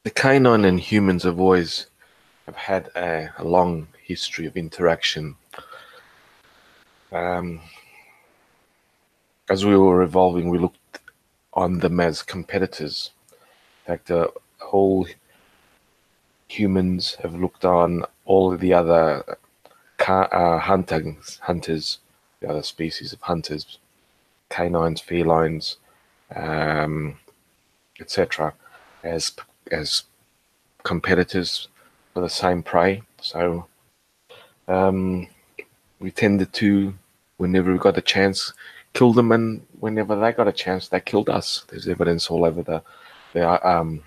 The canine and humans have had a long history of interaction. Um, as we were evolving, we looked on them as competitors. In fact, all humans have looked on all of the other hunters, the other species of hunters, canines, felines, um, etc., as as competitors for the same prey. So um, we tended to, whenever we got a chance, kill them, and whenever they got a chance, they killed us. There's evidence all over the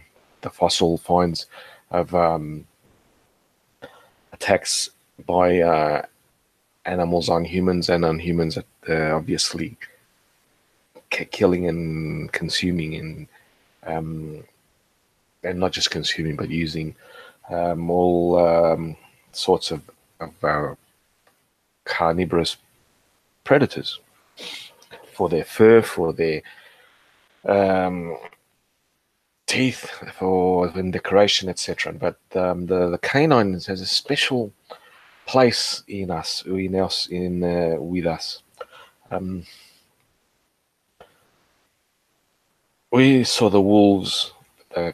fossil finds of attacks by animals on humans and on humans, obviously killing and consuming, and not just consuming but using all sorts of carnivorous predators for their fur, for their um, teeth, for decoration, etc. But the canine has a special place in us, with us. Um, we saw the wolves,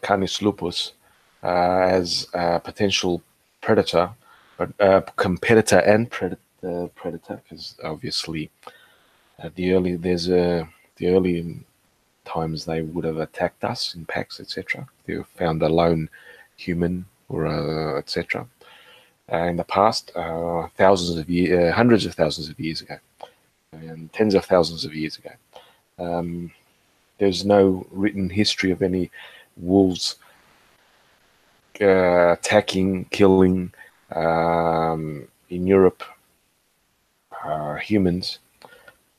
Canis lupus, as a potential predator, but competitor and predator, because obviously the early times they would have attacked us in packs, etc. They found a lone human or etc. In the past, hundreds of thousands of years ago, and tens of thousands of years ago. Um, there's no written history of any wolves attacking, killing in Europe humans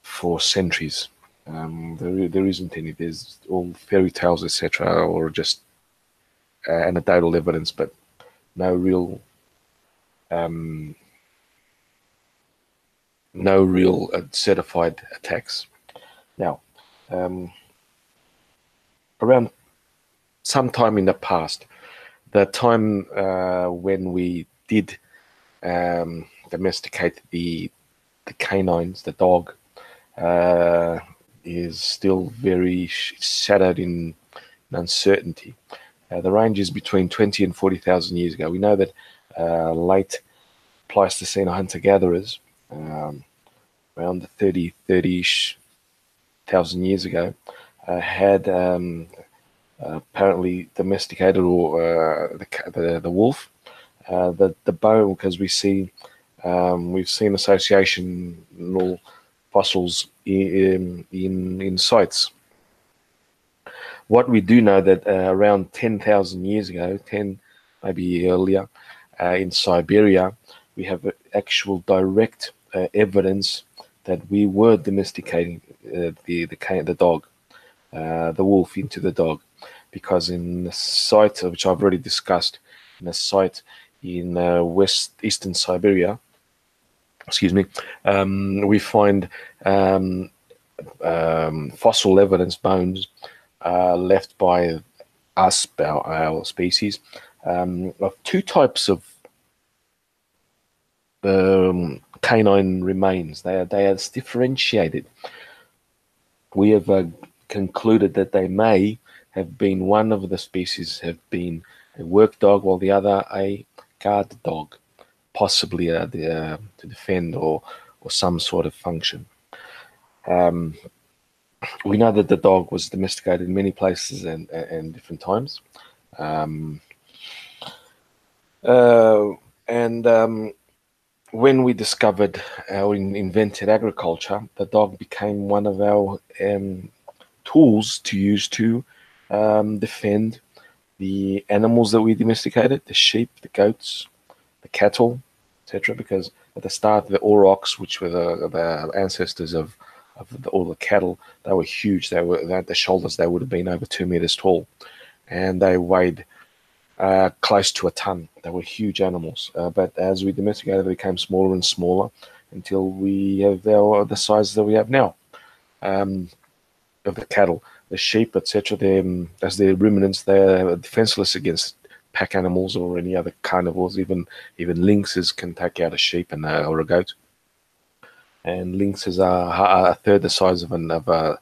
for centuries. There isn't any. There's all fairy tales, etc., or just anecdotal evidence, but no real, um, certified attacks. Now, um, around sometime in the past, the time when we did domesticate the canines, the dog, is still very shadowed in uncertainty. The range is between 20 and 40,000 years ago. We know that late Pleistocene hunter-gatherers, around 30-ish thousand years ago, had apparently domesticated or the wolf. The bone, because we've seen associational fossils in sites. What we do know that around 10,000 years ago, 10 maybe earlier, in Siberia, we have actual direct evidence that we were domesticating the dog, the wolf into the dog, because in the site which I've already discussed, in a site in eastern Siberia, we find fossil evidence, bones left by us, our species, of two types of canine remains. They are differentiated. We have concluded that they may have been, one of the species have been a work dog, while the other a guard dog, possibly to defend or some sort of function. We know that the dog was domesticated in many places and different times. When we discovered or invented agriculture, the dog became one of our tools to use to defend the animals that we domesticated, the sheep, the goats, the cattle, etc. Because at the start, the aurochs, which were the ancestors of all the cattle, they were huge. They had the shoulders. They would have been over 2 meters tall, and they weighed close to a ton. They were huge animals. But as we domesticated, they became smaller and smaller until we have the size that we have now of the cattle. the sheep, etc. As they're ruminants, they're defenseless against pack animals or any other carnivores. Even lynxes can take out a sheep and or a goat. And lynxes are a third the size of a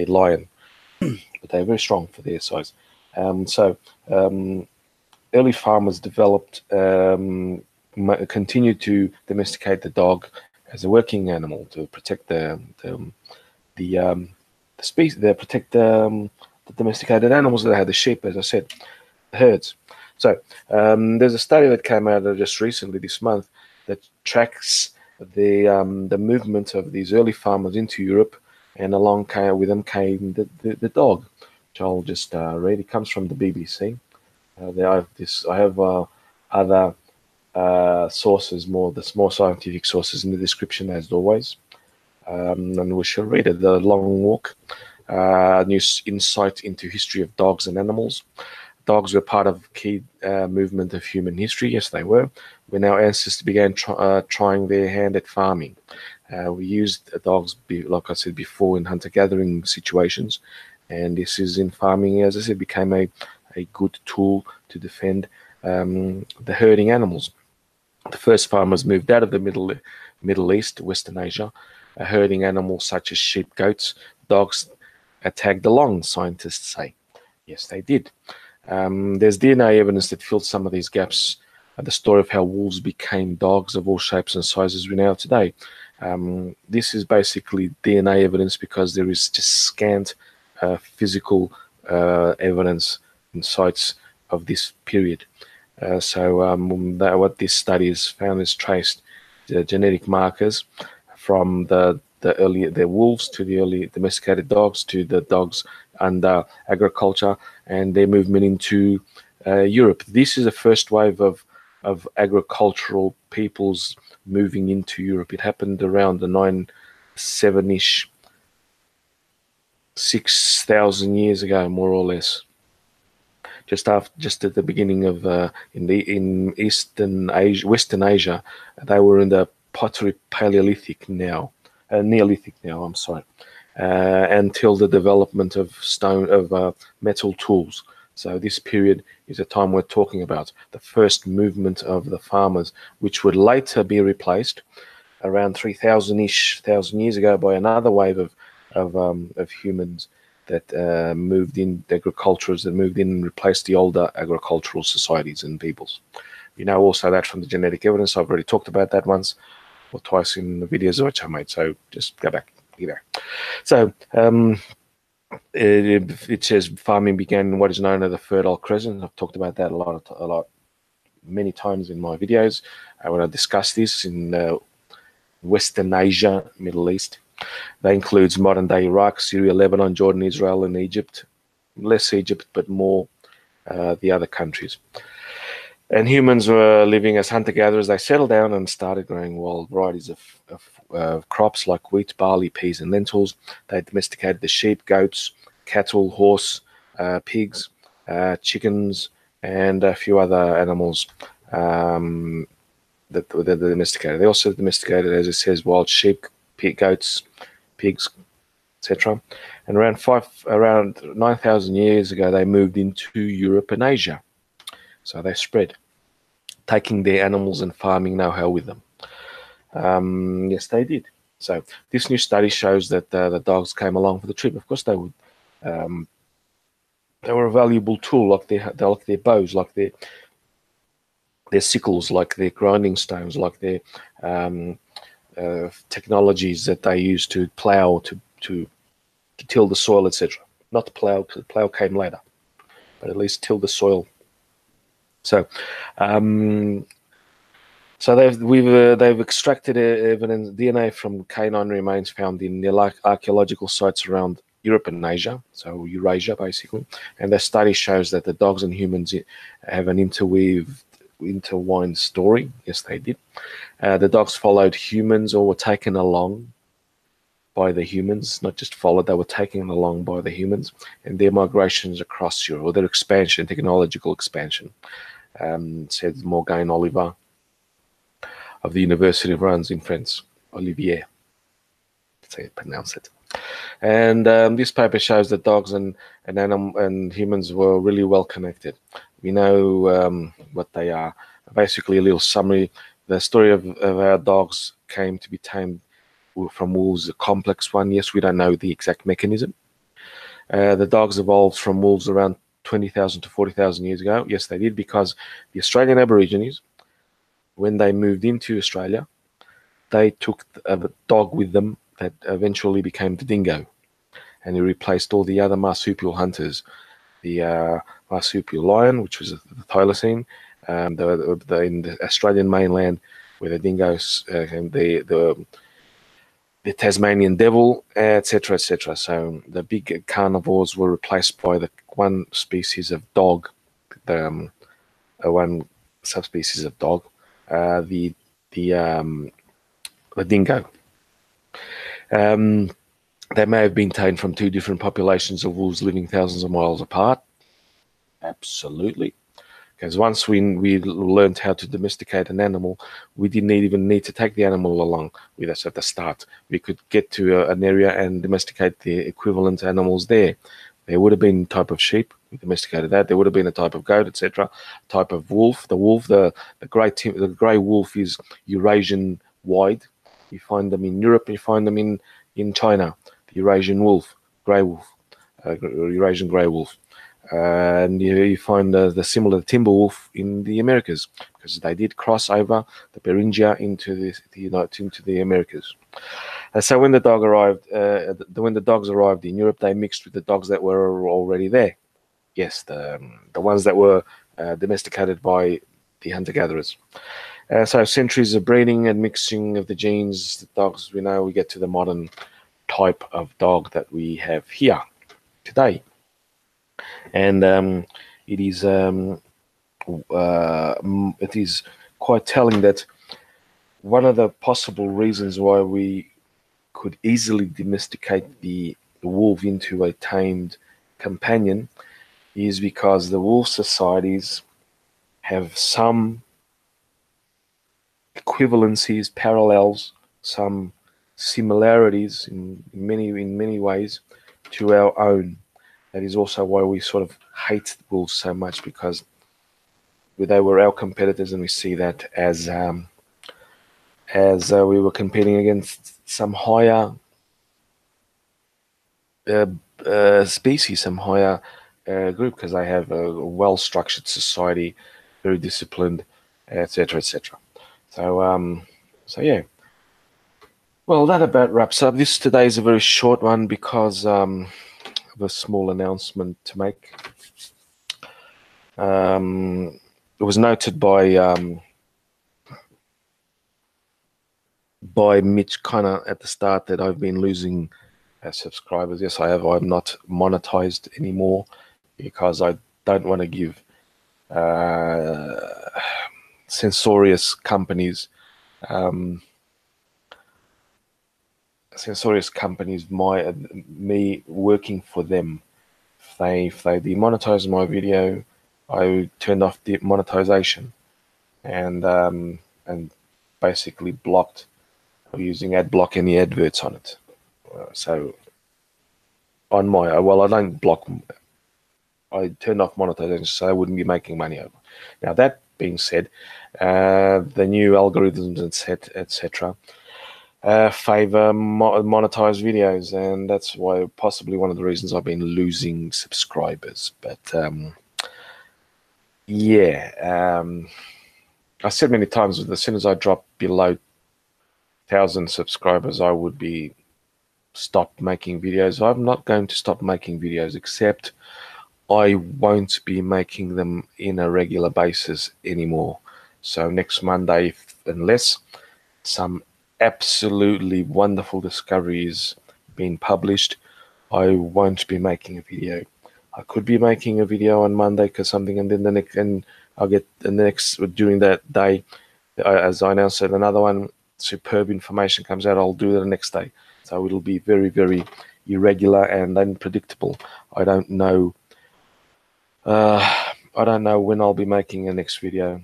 lion, but they're very strong for their size. So early farmers developed continued to domesticate the dog as a working animal to protect the species, they protect the domesticated animals that they had, the sheep, as I said, the herds. So there's a study that came out just recently this month that tracks the movement of these early farmers into Europe, and along with them came the dog, which I'll just read. It comes from the BBC. I have other sources, the more scientific sources in the description as always, and we shall read it. The Long Walk, new insight into history of dogs and animals. Dogs were part of key movement of human history. Yes, they were. When our ancestors began trying their hand at farming, we used dogs, like I said before, in hunter-gathering situations, and this is in farming, as I said, became a good tool to defend the herding animals. The first farmers moved out of the Middle East, Western Asia, herding animals such as sheep, goats, dogs tagged along, scientists say. Yes, they did. There's DNA evidence that filled some of these gaps. The story of how wolves became dogs of all shapes and sizes we know today. This is basically DNA evidence because there is just scant physical evidence in sites of this period. What this study has found is traced the genetic markers from the wolves to the early domesticated dogs to the dogs under agriculture and their movement into Europe. This is the first wave of agricultural peoples moving into Europe. It happened around the 970-ish, 6,000 years ago, more or less. Just at the beginning of in Eastern Asia, Western Asia, they were in the pottery Paleolithic now, Neolithic now. I'm sorry, until the development of metal tools. So this period is a time we're talking about the first movement of the farmers, which would later be replaced around 3,000-ish years ago by another wave of humans that moved in, agriculturists that moved in and replaced the older agricultural societies and peoples. You know also that from the genetic evidence. I've already talked about that once or twice in the videos which I made, so just go back. So it says farming began in what is known as the Fertile Crescent. I've talked about that many times in my videos when I discuss this in Western Asia, Middle East. That includes modern-day Iraq, Syria, Lebanon, Jordan, Israel, and Egypt. Less Egypt, but more the other countries. And humans were living as hunter-gatherers. They settled down and started growing wild varieties of crops like wheat, barley, peas, and lentils. They domesticated the sheep, goats, cattle, horse, pigs, chickens, and a few other animals that they domesticated. They also domesticated, as it says, wild sheep, goats, pigs, etc. And around 9,000 years ago, they moved into Europe and Asia. So they spread, taking their animals and farming know-how with them. Yes, they did. So this new study shows that the dogs came along for the trip. Of course, they would. They were a valuable tool, like their bows, like their sickles, like their grinding stones, like their technologies that they use to plow, to till the soil, etc. Not to plow, because the plow came later, but at least till the soil. So, they've extracted evidence DNA from canine remains found in archaeological sites around Europe and Asia, so Eurasia basically. And their study shows that the dogs and humans have an intertwined story. Yes, they did. The dogs followed humans or were taken along by the humans, not just followed, they were taken along by the humans, and their migrations across Europe, or their expansion, technological expansion, said Morgane Oliver of the University of Rennes in France, Olivier, that's how you pronounce it. And this paper shows that dogs and humans were really well connected. We know what they are. Basically, a little summary. The story of our dogs came to be tamed from wolves is a complex one. Yes, we don't know the exact mechanism. The dogs evolved from wolves around 20,000 to 40,000 years ago. Yes, they did, because the Australian Aborigines, when they moved into Australia, they took a dog with them that eventually became the dingo, and he replaced all the other marsupial hunters. The marsupial lion, which was the Thylacine, in the Australian mainland, where the dingoes and the Tasmanian devil, etc., etc. So the big carnivores were replaced by the one species of dog, the one subspecies of dog, the the um, the dingo. They may have been taken from two different populations of wolves living thousands of miles apart. Absolutely. Because once we learned how to domesticate an animal, we didn't even need to take the animal along with us at the start. We could get to an area and domesticate the equivalent animals there. There would have been a type of sheep, we domesticated that. There would have been a type of goat, etc. Type of wolf. The grey wolf is Eurasian wide. You find them in Europe. You find them in China. The Eurasian wolf, grey wolf, Eurasian grey wolf. And you find the similar timber wolf in the Americas, because they did cross over the Beringia into the Americas. So when the dogs arrived in Europe, they mixed with the dogs that were already there. Yes, the ones that were domesticated by the hunter-gatherers. So centuries of breeding and mixing of the genes, the dogs, we get to the modern type of dog that we have here today. And it is quite telling that one of the possible reasons why we could easily domesticate the wolf into a tamed companion is because the wolf societies have some equivalencies, parallels, some similarities in many ways to our own. That is also why we sort of hate wolves so much, because they were our competitors, and we see that as we were competing against some higher species, some higher group, because they have a well-structured society, very disciplined, etc., etc. So yeah. Well, that about wraps up. Today is a very short one because of a small announcement to make. It was noted by Mitch Connor at the start that I've been losing subscribers. Yes, I have. I'm not monetized anymore because I don't want to give censorious companies me working for them. If they demonetize my video, I turned off the monetization and basically blocked using AdBlock any adverts on it. So on I don't block. I turned off monetization so I wouldn't be making money over. Now that being said, the new algorithms etc. Favor monetized videos, and that's why possibly one of the reasons I've been losing subscribers. But yeah, I said many times that as soon as I drop below 1,000 subscribers, I would be stop making videos. I'm not going to stop making videos, except I won't be making them in a regular basis anymore. So next Monday, unless some absolutely wonderful discovery is being published, I won't be making a video. I could be making a video on Monday because something, and then I'll get the next during that day, as I announced it, another one superb information comes out. I'll do it the next day. So it'll be very, very irregular and unpredictable. I don't know. I don't know when I'll be making the next video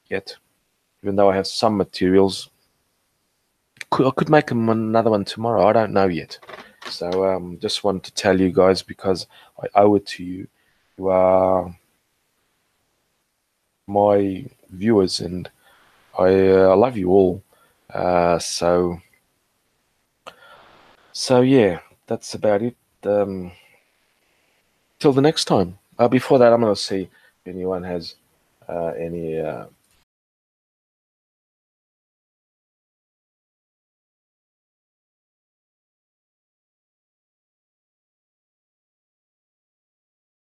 yet, even though I have some materials. I could make another one tomorrow. I don't know yet. So just wanted to tell you guys because I owe it to you. You are my viewers, and I love you all. So yeah, that's about it. Till the next time. Before that, I'm gonna see if anyone has any